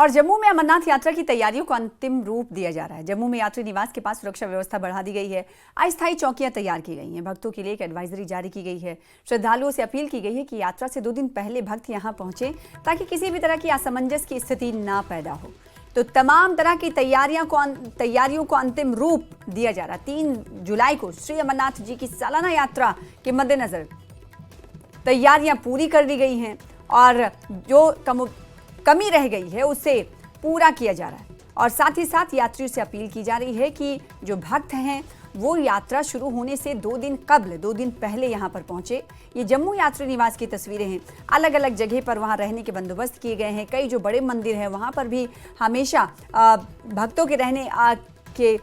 और जम्मू में अमरनाथ यात्रा की तैयारियों को अंतिम रूप दिया जा रहा है। जम्मू में यात्री निवास के पास सुरक्षा व्यवस्था बढ़ा दी गई है। अस्थायी चौकियां तैयार की गई हैं। भक्तों के लिए एक एडवाइजरी जारी की गई है। श्रद्धालुओं से अपील की गई है कि यात्रा से 2 दिन पहले भक्त यहां पहुंचे ताकि किसी भी तरह की असमंजस की स्थिति ना पैदा हो। तो तमाम तरह की तैयारियों को अंतिम रूप दिया जा रहा है। 3 जुलाई को श्री अमरनाथ जी की सालाना यात्रा के मद्देनजर तैयारियां पूरी कर दी गई हैं और जो कमी रह गई है उसे पूरा किया जा रहा है। और साथ ही साथ यात्रियों से अपील की जा रही है कि जो भक्त हैं वो यात्रा शुरू होने से 2 दिन कबल 2 दिन पहले यहाँ पर पहुंचे। ये जम्मू यात्री निवास की तस्वीरें हैं। अलग अलग जगह पर वहाँ रहने के बंदोबस्त किए गए हैं। कई जो बड़े मंदिर हैं वहाँ पर भी हमेशा भक्तों के रहने के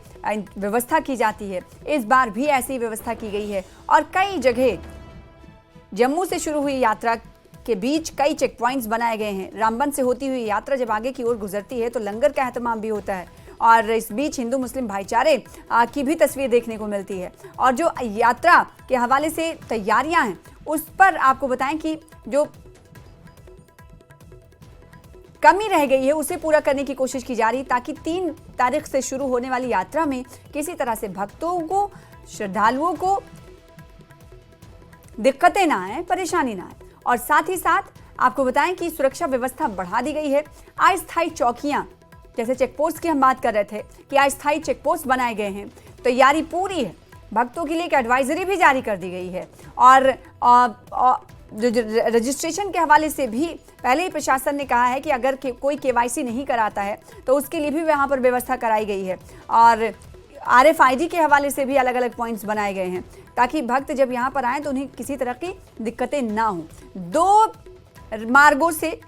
व्यवस्था की जाती है। इस बार भी ऐसी व्यवस्था की गई है और कई जगह जम्मू से शुरू हुई यात्रा के बीच कई चेक पॉइंट्स बनाए गए हैं। रामबन से होती हुई यात्रा जब आगे की ओर गुजरती है तो लंगर का एहतमाम भी होता है और इस बीच हिंदू मुस्लिम भाईचारे की भी तस्वीर देखने को मिलती है। और जो यात्रा के हवाले से तैयारियां हैं उस पर आपको बताएं कि जो कमी रह गई है उसे पूरा करने की कोशिश की जा रही ताकि 3 तारीख से शुरू होने वाली यात्रा में किसी तरह से भक्तों को, श्रद्धालुओं को दिक्कतें ना आए, परेशानी ना आए। और साथ ही साथ आपको बताएं कि सुरक्षा व्यवस्था बढ़ा दी गई है। अस्थायी चौकियां, जैसे चेकपोस्ट की हम बात कर रहे थे कि अस्थायी चेकपोस्ट बनाए गए हैं। तैयारी पूरी है। भक्तों के लिए एक एडवाइजरी भी जारी कर दी गई है और रजिस्ट्रेशन के हवाले से भी पहले ही प्रशासन ने कहा है कि अगर कोई केवाईसी नहीं कराता है तो उसके लिए भी वहाँ पर व्यवस्था कराई गई है। और RFID के हवाले से भी अलग अलग पॉइंट्स बनाए गए हैं ताकि भक्त जब यहाँ पर आएँ तो उन्हें किसी तरह की दिक्कतें ना हों। 2 मार्गों से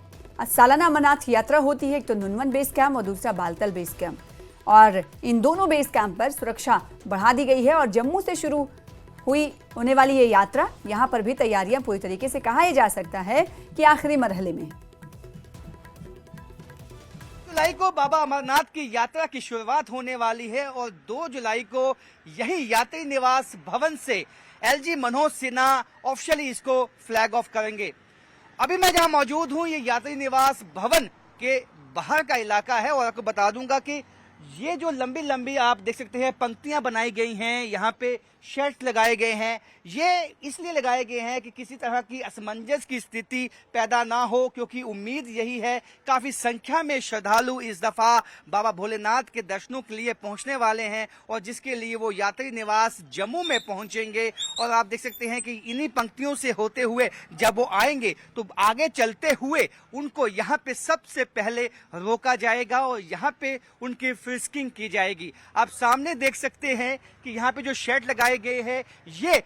सालाना अमरनाथ यात्रा होती है, एक तो नुनवन बेस कैंप और दूसरा बालतल बेस कैंप। और इन दोनों बेस कैंप पर सुरक्षा बढ़ा दी गई है और जम्मू से शुरू होने वाली ये यात्रा, यहाँ पर भी तैयारियां पूरी तरीके से कहा जा सकता है कि आखिरी मरहले में। जुलाई को बाबा अमरनाथ की यात्रा की शुरुआत होने वाली है और 2 जुलाई को यही यात्री निवास भवन से LG मनोज सिन्हा ऑफिशियली इसको फ्लैग ऑफ करेंगे। अभी मैं जहां मौजूद हूं ये यात्री निवास भवन के बाहर का इलाका है और आपको बता दूंगा कि ये जो लंबी लंबी आप देख सकते हैं पंक्तियां बनाई गई हैं, यहाँ पे शेल्फ लगाए गए हैं। ये इसलिए लगाए गए हैं कि किसी तरह की असमंजस की स्थिति पैदा ना हो, क्योंकि उम्मीद यही है काफी संख्या में श्रद्धालु इस दफा बाबा भोलेनाथ के दर्शनों के लिए पहुंचने वाले हैं और जिसके लिए वो यात्री निवास जम्मू में पहुंचेंगे। और आप देख सकते हैं कि इन्हीं पंक्तियों से होते हुए जब वो आएंगे तो आगे चलते हुए उनको यहाँ पे सबसे पहले रोका जाएगा और यहाँ पे उनकी फ्रिस्किंग की जाएगी। आप सामने देख सकते हैं कि यहाँ पे जो शेड लगाए गए हैं ये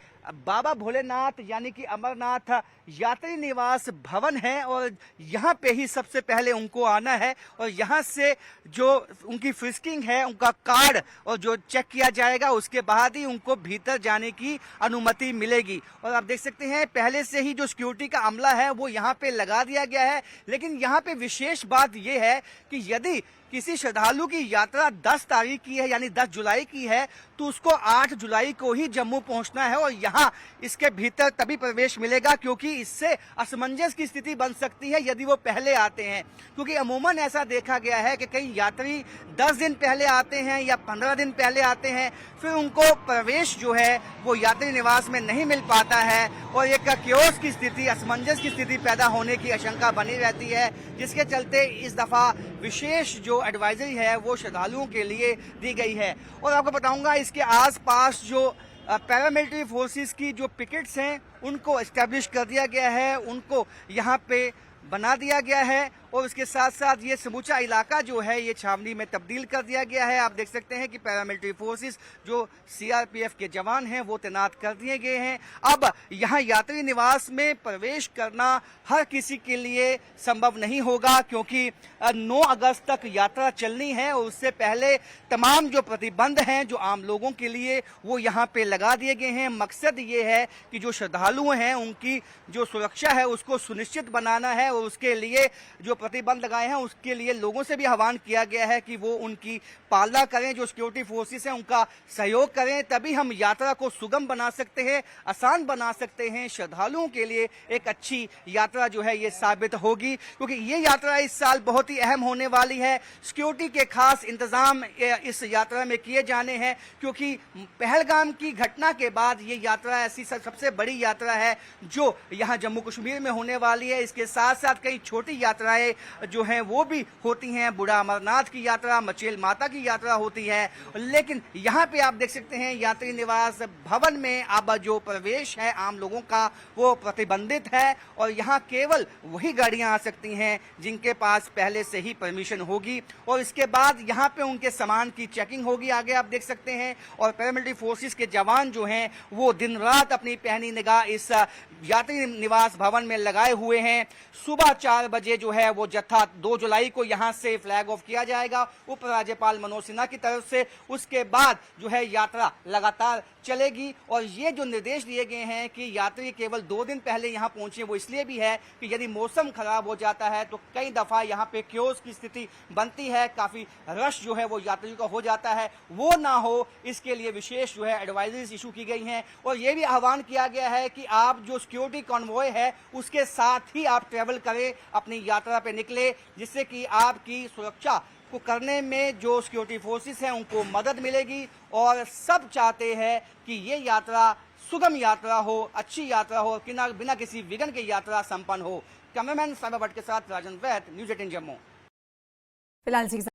बाबा भोलेनाथ यानी कि अमरनाथ यात्री निवास भवन है और यहाँ पे ही सबसे पहले उनको आना है और यहाँ से जो उनकी फ्रिस्किंग है, उनका कार्ड और जो चेक किया जाएगा उसके बाद ही उनको भीतर जाने की अनुमति मिलेगी। और आप देख सकते हैं पहले से ही जो सिक्योरिटी का अमला है वो यहाँ पे लगा दिया गया है। लेकिन यहाँ पे विशेष बात ये है कि यदि किसी श्रद्धालु की यात्रा 10 तारीख की है यानी 10 जुलाई की है तो उसको 8 जुलाई को ही जम्मू पहुंचना है और यहाँ इसके भीतर तभी प्रवेश मिलेगा, क्योंकि इससे असमंजस की स्थिति बन सकती है यदि वो पहले आते हैं। क्योंकि अमूमन ऐसा देखा गया है कि कई यात्री 10 दिन पहले आते हैं या 15 दिन पहले आते हैं, फिर उनको प्रवेश जो है वो यात्री निवास में नहीं मिल पाता है और एक क्योस की स्थिति, असमंजस की स्थिति पैदा होने की आशंका बनी रहती है, जिसके चलते इस दफा विशेष जो एडवाइजरी है वो श्रद्धालुओं के लिए दी गई है। और आपको बताऊंगा इसके आसपास जो पैरामिलिट्री फोर्सेस की जो पिकेट्स हैं उनको एस्टेब्लिश कर दिया गया है, उनको यहाँ पे बना दिया गया है और उसके साथ साथ ये समूचा इलाका जो है ये छावनी में तब्दील कर दिया गया है। आप देख सकते हैं कि पैरामिलिट्री फोर्सेस जो CRPF के जवान हैं वो तैनात कर दिए गए हैं। अब यहाँ यात्री निवास में प्रवेश करना हर किसी के लिए संभव नहीं होगा, क्योंकि 9 अगस्त तक यात्रा चलनी है और उससे पहले तमाम जो प्रतिबंध हैं जो आम लोगों के लिए वो यहाँ पे लगा दिए गए हैं। मकसद ये है कि जो श्रद्धालु हैं उनकी जो सुरक्षा है उसको सुनिश्चित बनाना है और उसके लिए जो प्रतिबंध लगाए हैं उसके लिए लोगों से भी आह्वान किया गया है कि वो उनकी पालना करें। जो सिक्योरिटी फोर्सेस हैं उनका सहयोग करें, तभी हम यात्रा को सुगम बना सकते हैं, आसान बना सकते हैं। श्रद्धालुओं के लिए एक अच्छी यात्रा जो है ये साबित होगी, क्योंकि ये यात्रा इस साल बहुत ही अहम होने वाली है। सिक्योरिटी के खास इंतजाम इस यात्रा में किए जाने हैं, क्योंकि पहलगाम की घटना के बाद ये यात्रा ऐसी सबसे बड़ी यात्रा है जो यहाँ जम्मू कश्मीर में होने वाली है। इसके साथ साथ कई छोटी यात्राएं जो हैं वो भी होती हैं। बूढ़ा अमरनाथ की यात्रा, मचेल माता की यात्रा होती है, लेकिन यहाँ पे आप देख सकते हैं यात्री निवास भवन में अब जो प्रवेश है आम लोगों का वो प्रतिबंधित है और यहाँ केवल वही गाड़ियां आ सकती हैं जिनके पास पहले से ही परमिशन होगी और इसके बाद यहाँ पे उनके सामान की चेकिंग होगी। आगे आप देख सकते हैं और पैरामिलिट्री फोर्सेस के जवान जो हैं वो दिन रात अपनी पैनी निगाह इस यात्री निवास भवन में लगाए हुए हैं। सुबह 4 बजे जो है वो जत्था 2 जुलाई को यहाँ से फ्लैग ऑफ किया जाएगा उप राज्यपाल मनोज सिन्हा की तरफ से। उसके बाद जो है यात्रा लगातार चलेगी और ये जो निर्देश दिए गए हैं कि यात्री केवल 2 दिन पहले यहाँ पहुंचे, वो इसलिए भी है कि यदि मौसम खराब हो जाता है तो कई दफा यहाँ पे क्योस की स्थिति बनती है, काफी रश जो है वो यात्रियों का हो जाता है, वो ना हो इसके लिए विशेष जो है एडवाइजरीज इशू की गई हैं। और ये भी आह्वान किया गया है कि आप जो सिक्योरिटी कॉन्वॉय है उसके साथ ही आप ट्रेवल करें, अपनी यात्रा पे निकले, जिससे कि आपकी सुरक्षा को करने में जो सिक्योरिटी फोर्सेस हैं उनको मदद मिलेगी। और सब चाहते हैं कि ये यात्रा सुगम यात्रा हो, अच्छी यात्रा हो, बिना किसी विघ्न के यात्रा संपन्न हो। कैमरामैन साइबर भट्ट के साथ राजन वैद, न्यूज़ 18 जम्मू। फिलहाल